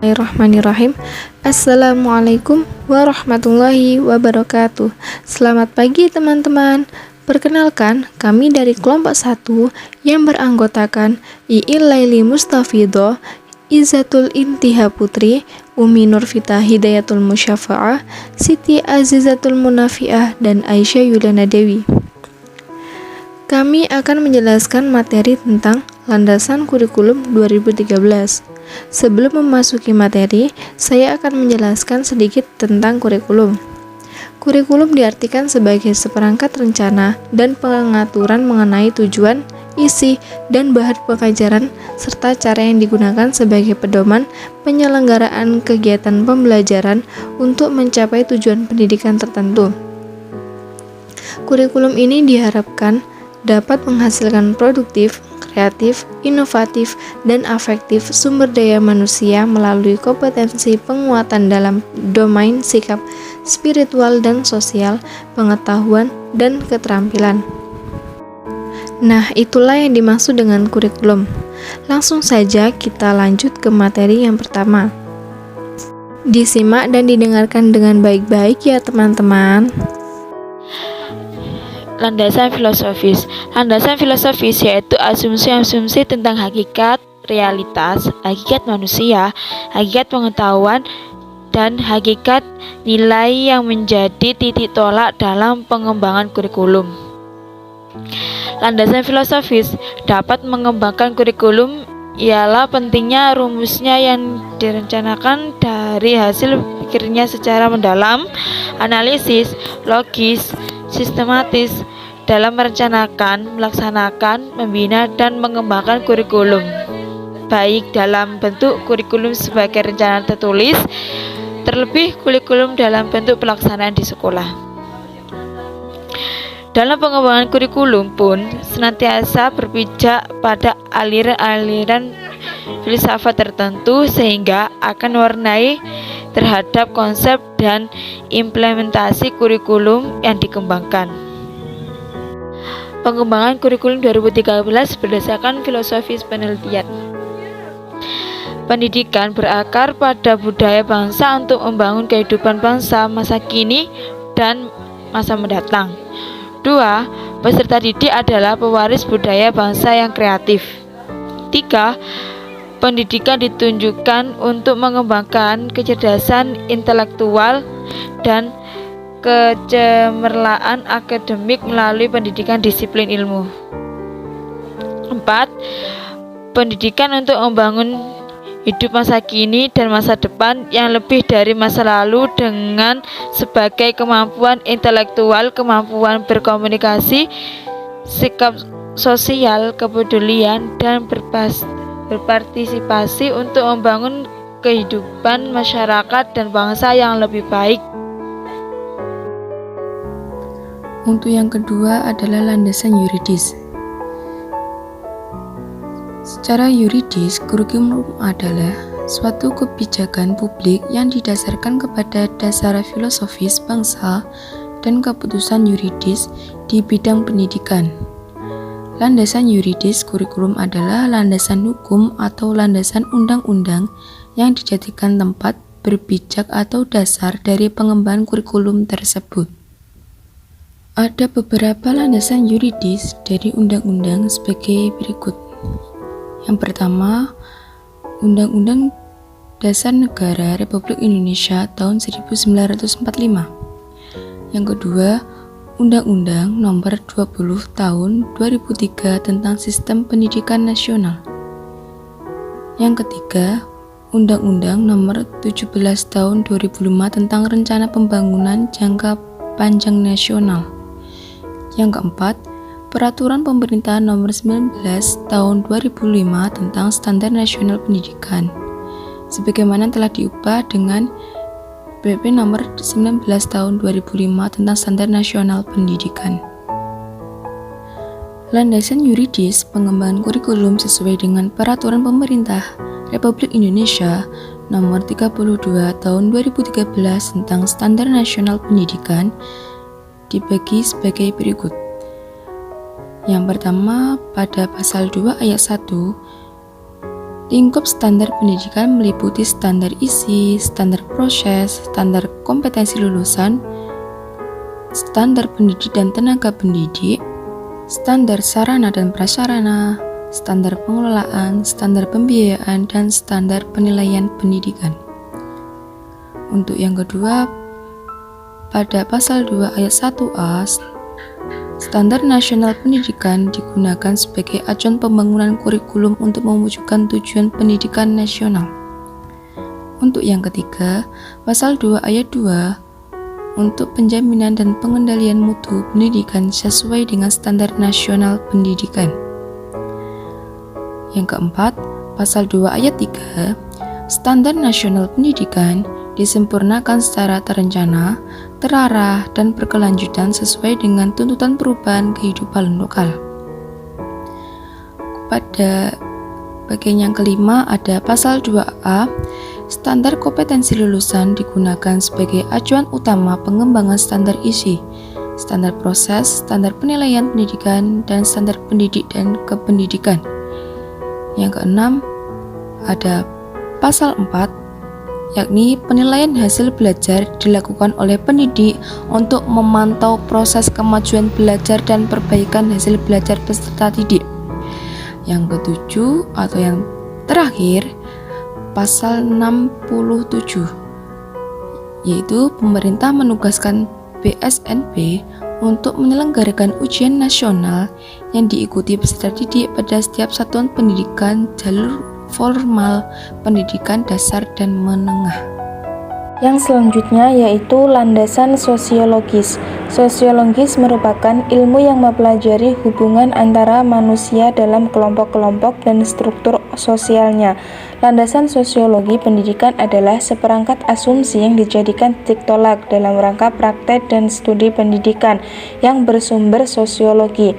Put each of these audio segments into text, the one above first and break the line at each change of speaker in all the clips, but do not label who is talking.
Bismillahirrahmanirrahim. Assalamualaikum warahmatullahi wabarakatuh. Selamat pagi teman-teman. Perkenalkan, kami dari kelompok 1 yang beranggotakan Iil Laili Mustafidoh, Izzatul Intiha Putri, Umi Nurfita Hidayatul Musyafa'ah, Siti Azizatul Munafi'ah, dan Aisyah Yuliana Dewi. Kami akan menjelaskan materi tentang landasan kurikulum 2013. Sebelum memasuki materi, saya akan menjelaskan sedikit tentang kurikulum. Kurikulum diartikan sebagai seperangkat rencana dan pengaturan mengenai tujuan, isi, dan bahan pengajaran, serta cara yang digunakan sebagai pedoman penyelenggaraan kegiatan pembelajaran untuk mencapai tujuan pendidikan tertentu. Kurikulum ini diharapkan dapat menghasilkan produktif, kreatif, inovatif, dan afektif sumber daya manusia melalui kompetensi penguatan dalam domain sikap, spiritual dan sosial, pengetahuan, dan keterampilan. Nah, itulah yang dimaksud dengan kurikulum. Langsung saja kita lanjut ke materi yang pertama. Disimak dan didengarkan dengan baik-baik ya teman-teman.
Landasan filosofis. Landasan filosofis yaitu asumsi-asumsi tentang hakikat, realitas, hakikat manusia, hakikat pengetahuan, dan hakikat nilai yang menjadi titik tolak dalam pengembangan kurikulum. Landasan filosofis dapat mengembangkan kurikulum ialah pentingnya rumusnya yang direncanakan dari hasil pikirnya secara mendalam, analisis, logis, sistematis dalam merencanakan, melaksanakan, membina, dan mengembangkan kurikulum, baik dalam bentuk kurikulum sebagai rencana tertulis, terlebih kurikulum dalam bentuk pelaksanaan di sekolah. Dalam pengembangan kurikulum pun senantiasa berpijak pada aliran-aliran filsafat tertentu sehingga akan mewarnai terhadap konsep dan implementasi kurikulum yang dikembangkan. Pengembangan kurikulum 2013 berdasarkan filosofis penelitian. Pendidikan berakar pada budaya bangsa untuk membangun kehidupan bangsa masa kini dan masa mendatang. 2. Peserta didik adalah pewaris budaya bangsa yang kreatif. 3. Pendidikan ditunjukkan untuk mengembangkan kecerdasan intelektual dan kecemerlaan akademik melalui pendidikan disiplin ilmu. 4. Pendidikan untuk membangun hidup masa kini dan masa depan yang lebih dari masa lalu dengan sebagai kemampuan intelektual, kemampuan berkomunikasi, sikap sosial, kepedulian, dan berpartisipasi untuk membangun kehidupan masyarakat dan bangsa yang lebih baik.
Untuk yang kedua adalah landasan yuridis. Secara yuridis, kurikulum adalah suatu kebijakan publik yang didasarkan kepada dasar filosofis bangsa dan keputusan yuridis di bidang pendidikan. Landasan yuridis kurikulum adalah landasan hukum atau landasan undang-undang yang dijadikan tempat berpijak atau dasar dari pengembangan kurikulum tersebut. Ada beberapa landasan yuridis dari undang-undang sebagai berikut. Yang pertama, Undang-Undang Dasar Negara Republik Indonesia tahun 1945. Yang kedua, Undang-Undang Nomor 20 Tahun 2003 tentang Sistem Pendidikan Nasional. Yang ketiga, Undang-Undang Nomor 17 Tahun 2005 tentang Rencana Pembangunan Jangka Panjang Nasional. Yang keempat, Peraturan Pemerintah Nomor 19 Tahun 2005 tentang Standar Nasional Pendidikan, sebagaimana telah diubah dengan PP Nomor 19 Tahun 2005 tentang Standar Nasional Pendidikan. Landasan yuridis pengembangan kurikulum sesuai dengan Peraturan Pemerintah Republik Indonesia Nomor 32 Tahun 2013 tentang Standar Nasional Pendidikan dibagi sebagai berikut. Yang pertama, pada pasal 2 ayat 1 Lingkup standar pendidikan meliputi standar isi, standar proses, standar kompetensi lulusan, standar pendidik dan tenaga pendidik, standar sarana dan prasarana, standar pengelolaan, standar pembiayaan, dan standar penilaian pendidikan. Untuk yang kedua, pada pasal 2 ayat 1A, Standar Nasional Pendidikan digunakan sebagai acuan pembangunan kurikulum untuk mewujudkan tujuan pendidikan nasional. Untuk yang ketiga, pasal 2 ayat 2 untuk penjaminan dan pengendalian mutu pendidikan sesuai dengan Standar Nasional Pendidikan. Yang keempat, pasal 2 ayat 3, Standar Nasional Pendidikan disempurnakan secara terencana, terarah, dan berkelanjutan sesuai dengan tuntutan perubahan kehidupan lokal. Pada bagian yang kelima ada pasal 2A, standar kompetensi lulusan digunakan sebagai acuan utama pengembangan standar isi, standar proses, standar penilaian pendidikan, dan standar pendidik dan kependidikan. Yang keenam ada pasal 4, yakni penilaian hasil belajar dilakukan oleh pendidik untuk memantau proses kemajuan belajar dan perbaikan hasil belajar peserta didik. Yang ketujuh atau yang terakhir, pasal 67, yaitu pemerintah menugaskan BSNP untuk menyelenggarakan ujian nasional yang diikuti peserta didik pada setiap satuan pendidikan jalur formal, pendidikan dasar dan menengah.
Yang selanjutnya yaitu landasan sosiologis. Sosiologis merupakan ilmu yang mempelajari hubungan antara manusia dalam kelompok-kelompok dan struktur sosialnya. Landasan sosiologi pendidikan adalah seperangkat asumsi yang dijadikan titik tolak dalam rangka praktek dan studi pendidikan yang bersumber sosiologi.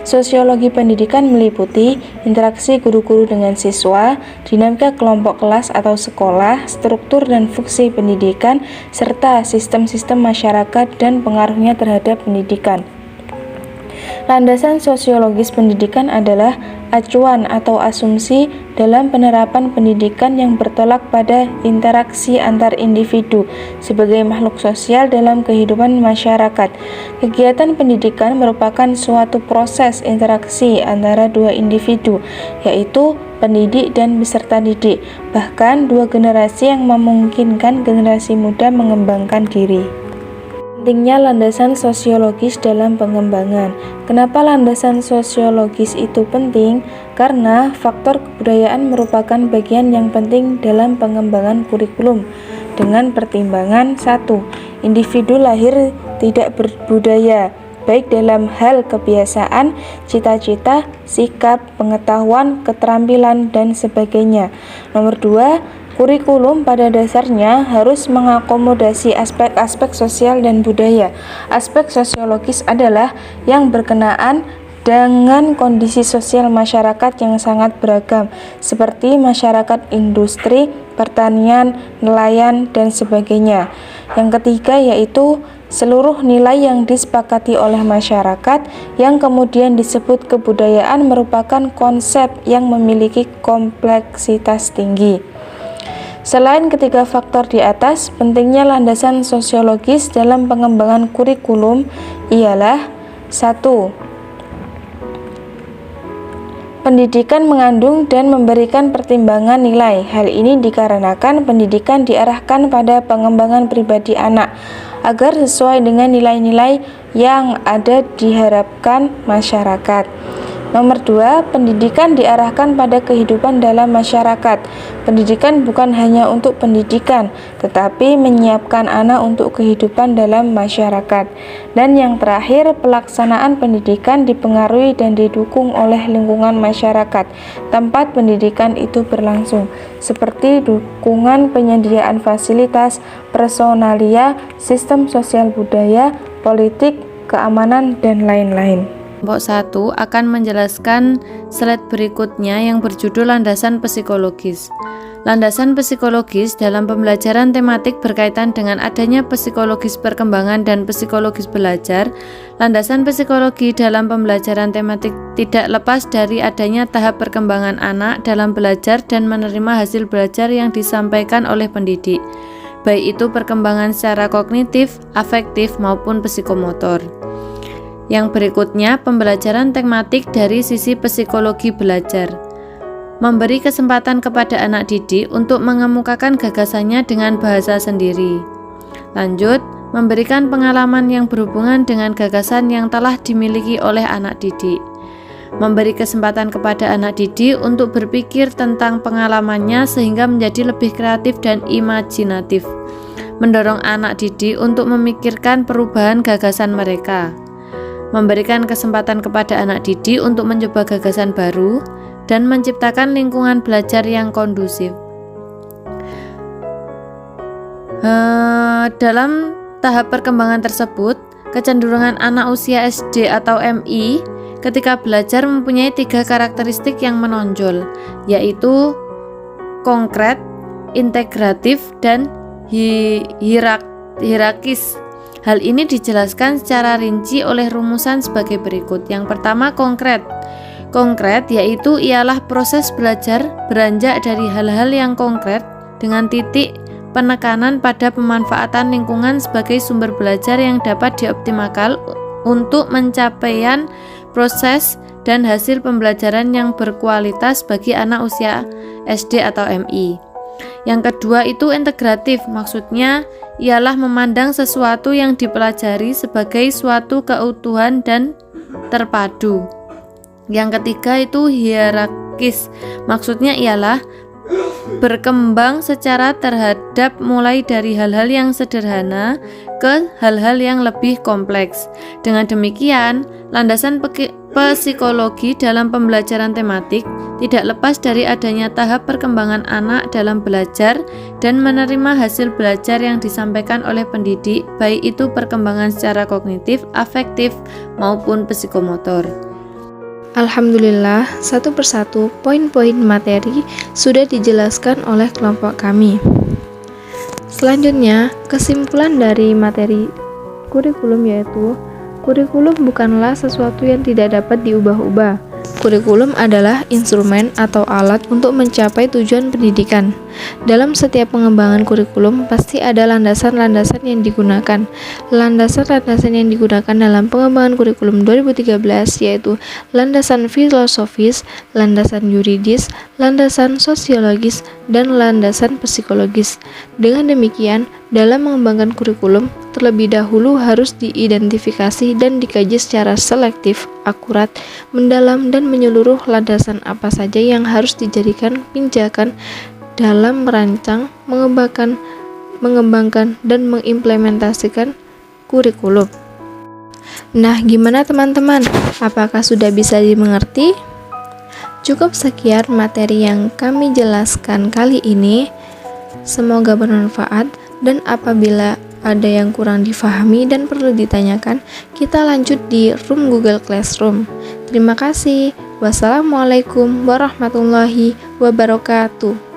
Sosiologi pendidikan meliputi interaksi guru-guru dengan siswa, dinamika kelompok kelas atau sekolah, struktur dan fungsi pendidikan, serta sistem-sistem masyarakat dan pengaruhnya terhadap pendidikan. Landasan sosiologis pendidikan adalah acuan atau asumsi dalam penerapan pendidikan yang bertolak pada interaksi antar individu sebagai makhluk sosial dalam kehidupan masyarakat. Kegiatan pendidikan merupakan suatu proses interaksi antara dua individu, yaitu pendidik dan peserta didik, bahkan dua generasi yang memungkinkan generasi muda mengembangkan diri. Pentingnya landasan sosiologis dalam pengembangan. Kenapa landasan sosiologis itu penting? Karena faktor kebudayaan merupakan bagian yang penting dalam pengembangan kurikulum. Dengan pertimbangan 1. Individu lahir tidak berbudaya, baik dalam hal kebiasaan, cita-cita, sikap, pengetahuan, keterampilan, dan sebagainya. Nomor 2. Kurikulum pada dasarnya harus mengakomodasi aspek-aspek sosial dan budaya. Aspek sosiologis adalah yang berkenaan dengan kondisi sosial masyarakat yang sangat beragam, seperti masyarakat industri, pertanian, nelayan, dan sebagainya. Yang ketiga yaitu seluruh nilai yang disepakati oleh masyarakat yang kemudian disebut kebudayaan merupakan konsep yang memiliki kompleksitas tinggi. Selain ketiga faktor di atas, pentingnya landasan sosiologis dalam pengembangan kurikulum ialah 1. Pendidikan mengandung dan memberikan pertimbangan nilai. Hal ini dikarenakan pendidikan diarahkan pada pengembangan pribadi anak agar sesuai dengan nilai-nilai yang ada diharapkan masyarakat. Nomor 2, pendidikan diarahkan pada kehidupan dalam masyarakat. Pendidikan bukan hanya untuk pendidikan, tetapi menyiapkan anak untuk kehidupan dalam masyarakat. Dan yang terakhir, pelaksanaan pendidikan dipengaruhi dan didukung oleh lingkungan masyarakat tempat pendidikan itu berlangsung, seperti dukungan penyediaan fasilitas, personalia, sistem sosial budaya, politik, keamanan, dan lain-lain.
Kelompok 1 akan menjelaskan slide berikutnya yang berjudul landasan psikologis. Landasan psikologis dalam pembelajaran tematik berkaitan dengan adanya psikologis perkembangan dan psikologis belajar. Landasan psikologi dalam pembelajaran tematik tidak lepas dari adanya tahap perkembangan anak dalam belajar dan menerima hasil belajar yang disampaikan oleh pendidik, baik itu perkembangan secara kognitif, afektif, maupun psikomotor. Yang berikutnya, pembelajaran tematik dari sisi psikologi belajar. Memberi kesempatan kepada anak didik untuk mengemukakan gagasannya dengan bahasa sendiri. Lanjut, memberikan pengalaman yang berhubungan dengan gagasan yang telah dimiliki oleh anak didik. Memberi kesempatan kepada anak didik untuk berpikir tentang pengalamannya sehingga menjadi lebih kreatif dan imajinatif. Mendorong anak didik untuk memikirkan perubahan gagasan mereka. Memberikan kesempatan kepada anak didik untuk mencoba gagasan baru dan menciptakan lingkungan belajar yang kondusif. Dalam tahap perkembangan tersebut, kecenderungan anak usia SD atau MI ketika belajar mempunyai 3 karakteristik yang menonjol, yaitu konkret, integratif, dan hierarkis. Hal ini dijelaskan secara rinci oleh rumusan sebagai berikut. Yang pertama, konkret. Konkret yaitu ialah proses belajar beranjak dari hal-hal yang konkret dengan titik penekanan pada pemanfaatan lingkungan sebagai sumber belajar yang dapat dioptimalkan untuk pencapaian proses dan hasil pembelajaran yang berkualitas bagi anak usia SD atau MI. Yang kedua itu integratif, maksudnya ialah memandang sesuatu yang dipelajari sebagai suatu keutuhan dan terpadu. Yang ketiga itu hierarkis, maksudnya ialah berkembang secara terhadap mulai dari hal-hal yang sederhana ke hal-hal yang lebih kompleks. Dengan demikian, landasan psikologi dalam pembelajaran tematik tidak lepas dari adanya tahap perkembangan anak dalam belajar dan menerima hasil belajar yang disampaikan oleh pendidik, baik itu perkembangan secara kognitif, afektif, maupun psikomotor.
Alhamdulillah, satu persatu poin-poin materi sudah dijelaskan oleh kelompok kami. Selanjutnya, kesimpulan dari materi kurikulum yaitu kurikulum bukanlah sesuatu yang tidak dapat diubah-ubah. Kurikulum adalah instrumen atau alat untuk mencapai tujuan pendidikan. Dalam setiap pengembangan kurikulum pasti ada landasan-landasan yang digunakan. Landasan-landasan yang digunakan dalam pengembangan kurikulum 2013 yaitu landasan filosofis, landasan yuridis, landasan sosiologis, dan landasan psikologis. Dengan demikian, dalam mengembangkan kurikulum, terlebih dahulu harus diidentifikasi dan dikaji secara selektif, akurat, mendalam, dan menyeluruh landasan apa saja yang harus dijadikan pijakan dalam merancang, mengembangkan, dan mengimplementasikan kurikulum. Nah, gimana teman-teman? Apakah sudah bisa dimengerti? Cukup sekian materi yang kami jelaskan kali ini. Semoga bermanfaat, dan apabila ada yang kurang difahami dan perlu ditanyakan, kita lanjut di room Google Classroom. Terima kasih. Wassalamualaikum warahmatullahi wabarakatuh.